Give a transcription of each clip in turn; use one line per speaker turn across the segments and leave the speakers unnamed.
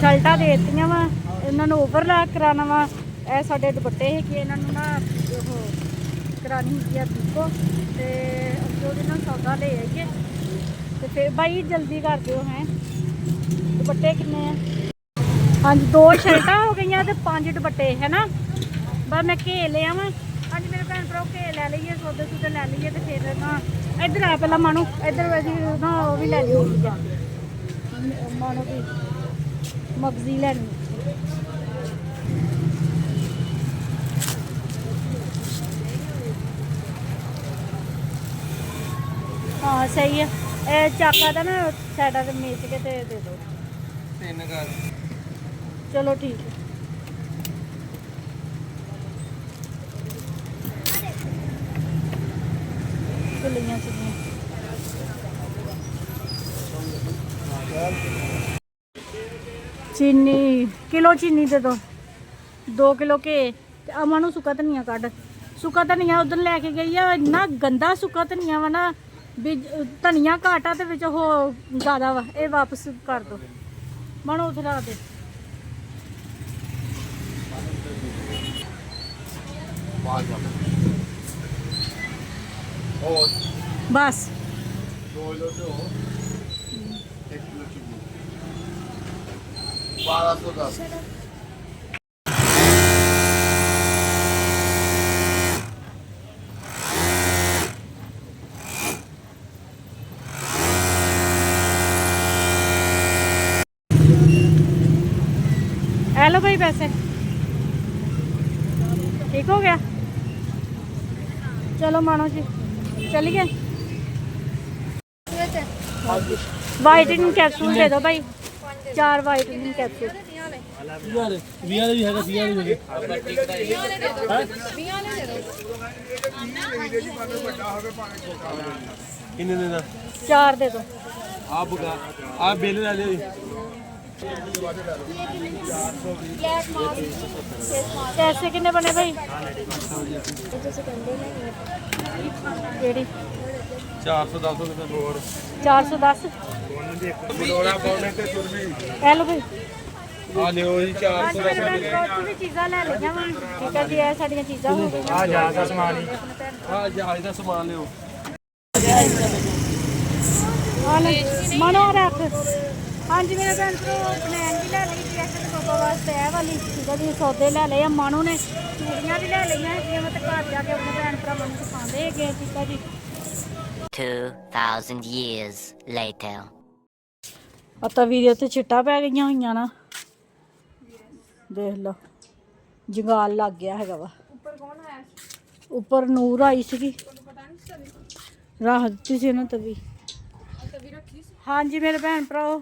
शर्टां दे दित्तियां वा इन्होंने ओवरलैक कराना वा ए साडे दुपट्टे है कि इन्होंने ना करानी है बिको तो अगे ना सौदा ले आइए तो फिर भाई जल्दी कर दो हैं दुपट्टे किन्ने हाँ जी 2 शर्टां हो गई तो 5 दुपट्टे है ना बस मैं घे लिया वा हाँ जी मेरे भैन भरा घे लै लीए सौदे सूदे लै लीए तो फिर ना इधर आ पहला मानो इधर ना वो भी लै ली मानो भी मगजी लैनी हाँ सही है चाका था ना साइडा से मेच के दे दो
3 कर
चलो ठीक है चलिए चलिए चीनी किलो चीनी दे दो 2 किलो के अम्मा नू सुक्का धनिया कढ़ सुक्का धनिया उधर लैके गई है इन्ना गंदा सुक्का धनिया वा ना भी धनिया घाटा तो बिच हो ज़्यादा वा ये वापस कर दो मनो उधर रख दे बस
2 किलो तो 1 किलो चीनी 1210
लो भाई पैसे ठीक हो गया चलो मानो जी चलिए वाइटनिंग कैप्सूल दे दो भाई 4 वाइटनिंग कैप्सूल
किन्ने देना
4 दे दो
आप बिल ले लो
पैसे किन्ने बने भाई
410 रुपए बोर
410
बडोड़ा पाउने ते सुरभी
हेलो भाई
आ लियो जी 410
भी चीज़ां ले लिया वा ठीक है जी ये साड़ियां चीज़ां हो गई
आ जहाज दा सामान ही हां जहाज दा सामान लियो
मनो रख हाँ जी मेरे भैन भ्रो बनैन भी लै ली जैकेट पापा वास्ते है वाली ठीक है जी सौदे लै ले मानू ने चूड़ियाँ भी लै लिया है मतलब घर जाके अपने भैन भरावां नूं दिखांदे है ठीक है जी
2000 years later
तवी दे उत्ते छिट्टां पै गईयां होईयां ना देख लो जंगाल लग गया है वा ऊपर नूर आई सी रख दी सी ना तवी हाँ जी मेरे भैन भराओ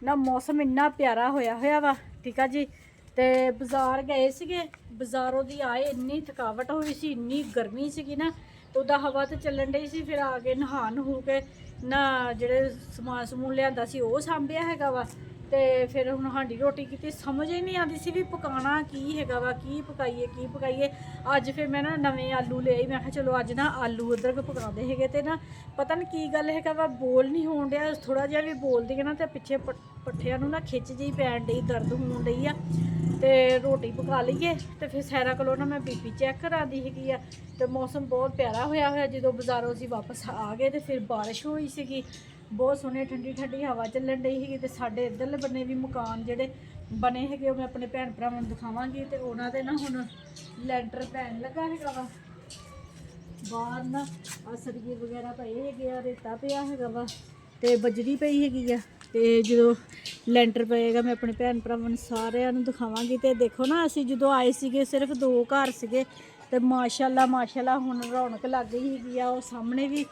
ना मौसम इन्ना प्यारा होया वा ठीक है जी तो बाज़ार गए सीगे बाज़ारों दी आए इन्नी थकावट हुई सी इन्नी गर्मी सीगी ना तो उदा हवा तो चलन डई सी फिर आ गए नहा नहू के ना जेड़े समान समून लियांदा सी वो सांभिया हैगा वा तो फिर हुण हांडी रोटी की समझ ही नहीं आती सी भी पकाना की हैगा वा की पकाइए अज फिर मैं ना नवे आलू ले आई मैं कहा चलो अज ना आलू अदरक पकाते है तो ना पता नहीं की गल हैगा वा बोल नहीं होण डिया थोड़ा जिहा भी बोलदी है ना तो पिछे पट्ठियां नूं ना खिच जी पैण डई दर्द होण डई आ तो रोटी पका लीए तो फिर सैरा कोलों ना मैं बीपी चैक करांदी हैगी आ तो मौसम बहुत प्यारा होया जो बाज़ारों असीं वापस आ गए तो फिर बारिश हुई सीगी बहुत सोहनी ठंडी ठंडी हवा चलन डई हैगी तो साडे इधरले बन्ने भी मकान जिहड़े बने हैगे मैं अपने भैन भरावां नूं दिखावांगी तो उन्हां दे ना हुण लैंटर पैण लगा हैगा वा बाहर ना सरिये वगैरह पए हैगे आ रेता पिया हैगा वा तो बजरी पई हैगी आ तो जो लैंटर पएगा मैं अपने भैन भरावां नूं सारिआं नूं दिखावांगी तो देखो ना असीं जदों आए सीगे सिर्फ 2 घर सीगे तो माशाल्लाह हुण रौनक लग गई हैगी आ वो सामने भी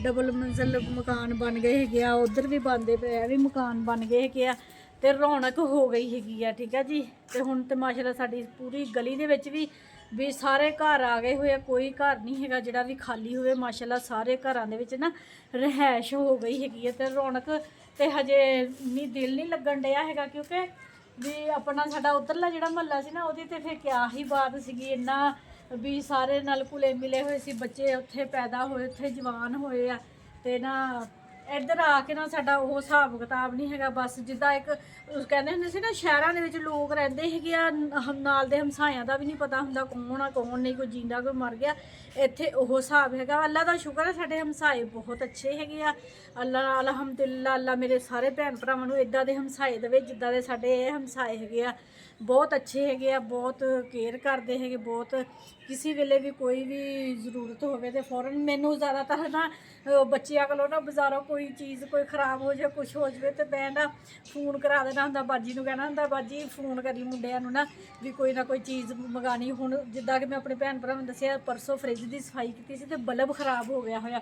डबल मंजिल मकान बन गए हैगे आ उधर भी बनते पे भी मकान बन गए हैगे आ तो रौनक हो गई हैगी आ ठीक है जी तो हुण तो माशाल्लाह साडी पूरी गली दे विच भी सारे घर आ गए हुए कोई घर नहीं हैगा जिहड़ा भी खाली होवे माशाल्लाह सारे घरां दे विच ना रहायश हो गई हैगी है तो रौनक तो हजे इन्नी दिल नहीं लगन डिया हैगा क्योंकि भी अपना साडा उधरला जिहड़ा महल्ला सी ना उहदी ते फिर क्या ही बात सीगी इन्ना भी सारे नाल घुले मिले हुए सी बच्चे उत्थे पैदा होए उत्थे जवान होए आ ते ना ਇੱਧਰ ਆ ਕੇ ਨਾ ਸਾਡਾ ਉਹ ਹਿਸਾਬ ਕਿਤਾਬ ਨਹੀਂ ਹੈਗਾ। ਬਸ ਜਿੱਦਾਂ ਇੱਕ ਕਹਿੰਦੇ ਹੁੰਦੇ ਸੀ ਨਾ, ਸ਼ਹਿਰਾਂ ਦੇ ਵਿੱਚ ਲੋਕ ਰਹਿੰਦੇ ਹੈਗੇ ਆ, ਨਾਲ ਦੇ ਹਮਸਾਇਆਂ ਦਾ ਵੀ ਨਹੀਂ ਪਤਾ ਹੁੰਦਾ ਕੌਣ ਆ ਕੌਣ ਨਹੀਂ, ਕੋਈ ਜਿੰਦਾ ਕੋਈ ਮਰ ਗਿਆ। ਇੱਥੇ ਉਹ ਹਿਸਾਬ ਹੈਗਾ। ਅੱਲਾ ਦਾ ਸ਼ੁਕਰ ਹੈ ਸਾਡੇ ਹਮਸਾਏ ਬਹੁਤ ਅੱਛੇ ਹੈਗੇ ਆ। ਅੱਲਾ ਅਲਹਮਦੁਲਿਲਾ, ਅੱਲਾ ਮੇਰੇ ਸਾਰੇ ਭੈਣ ਭਰਾਵਾਂ ਨੂੰ ਇਦਾਂ ਦੇ ਹਮਸਾਏ ਦੇਵੇ ਜਿੱਦਾਂ ਦੇ ਸਾਡੇ ਇਹ ਹਮਸਾਏ ਹੈਗੇ ਆ। ਬਹੁਤ ਅੱਛੇ ਹੈਗੇ ਆ, ਬਹੁਤ ਕੇਅਰ ਕਰਦੇ ਹੈਗੇ, ਬਹੁਤ ਕਿਸੇ ਵੇਲੇ ਵੀ ਕੋਈ ਵੀ ਜ਼ਰੂਰਤ ਹੋਵੇ ਤੇ ਫੌਰਨ ਮੈਨੂੰ ਜ਼ਿਆਦਾਤਰ ਨਾ ਬੱਚਿਆਂ ਕੋਲੋਂ ਨਾ ਬਾਜ਼ਾਰੋਂ ਕੋਈ ਚੀਜ਼ ਕੋਈ ਖ਼ਰਾਬ ਹੋ ਜਾਵੇ ਕੁਝ ਹੋ ਜਾਵੇ ਤੇ ਮੈਂ ਨਾ ਫੋਨ ਕਰਾ ਦੇਣਾ ਹੁੰਦਾ, ਬਾਜੀ ਨੂੰ ਕਹਿਣਾ ਹੁੰਦਾ ਬਾਜੀ ਫੋਨ ਕਰੀ ਮੁੰਡਿਆਂ ਨੂੰ ਨਾ ਵੀ ਕੋਈ ਨਾ ਕੋਈ ਚੀਜ਼ ਮੰਗਾਣੀ। ਹੁਣ ਜਿੱਦਾਂ ਕਿ ਮੈਂ ਆਪਣੇ ਭੈਣ ਭਰਾਵਾਂ ਨੂੰ ਦੱਸਿਆ, ਪਰਸੋਂ ਫਰਿੱਜ ਦੀ ਸਫਾਈ ਕੀਤੀ ਸੀ ਤੇ ਬਲਬ ਖ਼ਰਾਬ ਹੋ ਗਿਆ ਹੋਇਆ,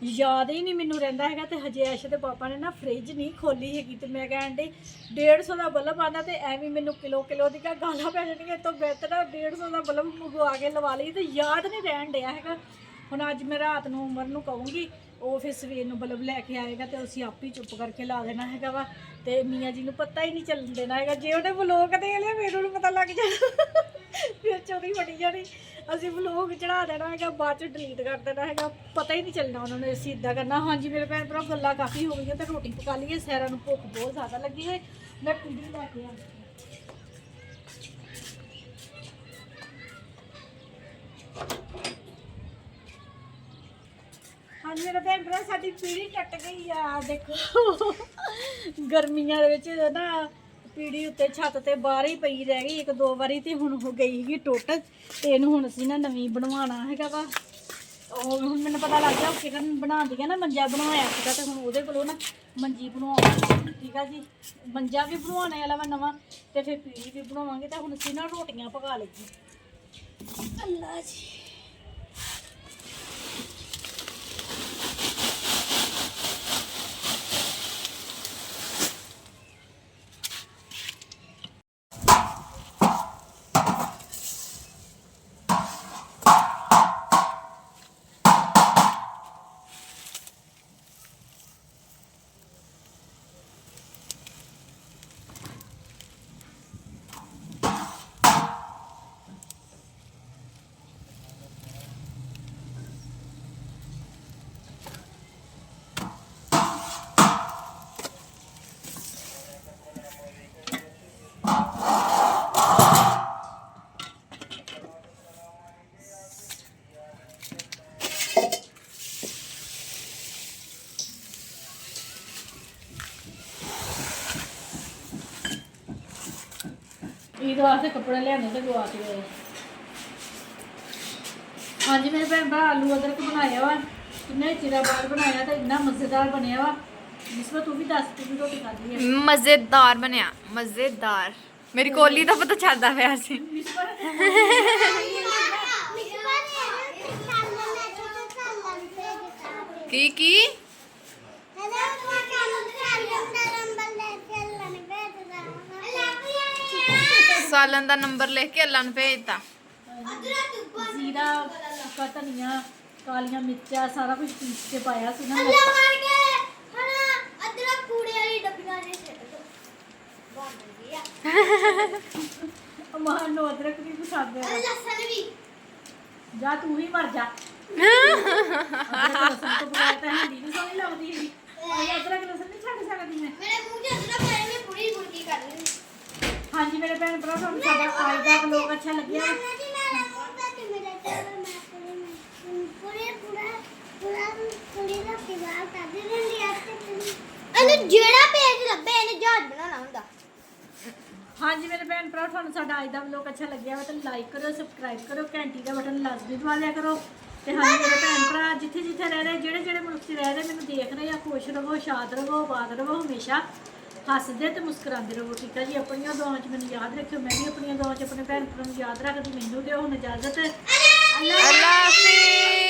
ਯਾਦ ਹੀ ਨਹੀਂ ਮੈਨੂੰ ਰਹਿੰਦਾ ਹੈਗਾ। ਤੇ ਹਜੇ ਐਸ਼ ਦੇ ਪਾਪਾ ਨੇ ਨਾ ਫਰਿੱਜ ਨਹੀਂ ਖੋਲੀ ਹੈਗੀ ਤੇ ਮੈਂ ਕਹਿਣ ਡਈ 150 ਦਾ ਬਲਬ ਆਉਂਦਾ ਤੇ ਐਵੇਂ ਮੈਨੂੰ ਕਿਲੋ ਦੀ ਗਾਲਾਂ ਪੈ ਜਾਣਗੀਆਂ। ਤੋਂ ਬਿਹਤਰ 150 ਦਾ ਬਲਬ ਮੰਗਵਾ ਕੇ ਲਵਾ ਲਈ ਤੇ ਯਾਦ ਨਹੀਂ ਰਹਿਣ ਡਿਆ ਹੈਗਾ। ਹੁਣ ਅੱਜ ਮੈਂ ਰਾਤ ਨੂੰ ਉਮਰ ਨੂੰ ਕਹੂੰਗੀ, ਉਹ ਫਿਰ ਸਵੇਰ ਨੂੰ ਬਲਬ ਲੈ ਕੇ ਆਏਗਾ ਤੇ ਅਸੀਂ ਆਪ ਹੀ ਚੁੱਪ ਕਰਕੇ ਲਾ ਦੇਣਾ ਹੈਗਾ ਵਾ। ਤੇ ਮੀਆਂ ਜੀ ਨੂੰ ਪਤਾ ਹੀ ਨਹੀਂ ਚੱਲਣ ਦੇਣਾ ਹੈਗਾ। ਜੇ ਉਹਨੇ ਵਲੋਗ ਦੇ ਲਿਆ ਫਿਰ ਉਹਨੂੰ ਪਤਾ ਲੱਗ ਜਾਣਾ, ਫਿਰ ਚੋਰੀ ਬਣੀ ਜਾਣੀ। ਅਸੀਂ ਵਲੋਗ ਚੜਾ ਦੇਣਾ ਹੈਗਾ, ਬਾਅਦ 'ਚ ਡਿਲੀਟ ਕਰ ਦੇਣਾ ਹੈਗਾ, ਪਤਾ ਹੀ ਨਹੀਂ ਚੱਲਣਾ ਉਹਨਾਂ ਨੇ। ਅਸੀਂ ਇੱਦਾਂ ਕਰਨਾ। ਹਾਂਜੀ ਮੇਰੇ ਭੈਣ ਭਰਾ, ਗੱਲਾਂ ਕਾਫੀ ਹੋ ਗਈਆਂ ਤੇ ਰੋਟੀ ਪਕਾ ਲਈਏ। ਸੈਰਾਂ ਨੂੰ ਭੁੱਖ ਬਹੁਤ ਜ਼ਿਆਦਾ ਲੱਗੀ ਹੈ। ਮੈਂ ਪੀੜੀ ਲੈ ਕੇ ਆਉਂਦੀ। ਹਾਂਜੀ ਮੇਰੇ ਭੈਣ ਭਰਾ, ਸਾਡੀ ਪੀੜੀ ਟੱਟ ਗਈ ਆ। ਦੇਖੋ ਗਰਮੀਆਂ ਦੇ ਵਿੱਚ ਨਾ ਪੀੜੀ ਉੱਤੇ ਛੱਤ ਤੇ ਬਾਹਰ ਹੀ ਪਈ ਰਹਿ ਗਈ 1-2 ਵਾਰੀ ਤੇ ਹੁਣ ਹੋ ਗਈ ਸੀਗੀ ਟੁੱਟ। ਤੇ ਇਹਨੂੰ ਹੁਣ ਅਸੀਂ ਨਾ ਨਵੀਂ ਬਣਵਾਉਣਾ ਹੈਗਾ ਵਾ। ਉਹ ਹੁਣ ਮੈਨੂੰ ਪਤਾ ਲੱਗ ਗਿਆ ਕਿਰਨ ਬਣਾਉਂਦੀ ਹੈ ਨਾ, ਮੰਜਾ ਬਣਵਾਇਆ ਸੀਗਾ ਤੇ ਹੁਣ ਉਹਦੇ ਕੋਲੋਂ ਨਾ ਮੰਜੀ ਬਣਵਾਵਾਂਗੇ। ਠੀਕ ਆ ਜੀ, ਮੰਜਾ ਵੀ ਬਣਵਾਉਣੇ ਵਾਲਾ ਵਾ ਨਵਾਂ ਤੇ ਫਿਰ ਪੀੜੀ ਵੀ ਬਣਾਵਾਂਗੇ। ਤੇ ਹੁਣ ਅਸੀਂ ਨਾ ਰੋਟੀਆਂ ਪਕਾ ਲਈਏ। ਅੱਲਾ ਜੀ, ईद वास्ते कपड़े लियाने तो गवा के गए। हाँ जी मेरे भैन भरा, आलू अदरक बनाया वा, किन्ने चिरा बाद बनाया तो इन्ना मज़ेदार बनया वा। जिसमें तू भी दस, तू भी रोटी खाधी है।
मज़ेदार बनया, मज़ेदार। मेरी कोली तो पता चलता पिया सी। की सालन दा नंबर लिख के अल्लाह ने भेजता।
जीरा, सुक्का धनिया, कालियां मिर्चा सारा कुछ पीस के पाया सी ना। मां नो अदरक भी पसंद है। जा तू ही मर जा। लहसुन तो बगैर तो हंडी नहीं सोनी लगती है। अदरक लहसुन नहीं छड़ सकती मैं। मेरे मुंह से अदरक है, मैं पूरी गुड़की कर रही हूं। हाँ जी मेरे भैन भरा, तुहानू साडा आज दा व्लॉग अच्छा लग्या? हाँ जी मेरे भैन भरा, तुहानू साडा आज दा व्लॉग अच्छा लग्या तो लाइक करो, सबसक्राइब करो, घंटी का बटन लाजमी दबा लिया करो। ते हाँ जी मेरे भैन भरा, जिथे जिथे रह रहे, जेड़े जेड़े मुल्क च रह रहे, मैनू देख रहे या खुश रहो, शाद रहो, आबाद रहो, हमेशा हसदे ते मुस्कुराते रहो। ठीक है जी, अपनी दुआओं च मैनू याद रखियो, मैं भी अपनी दुआओं च अपने भैन भरा याद रखती। मैनू दिओ हुण इजाजत। अल्लाह हाफिज़।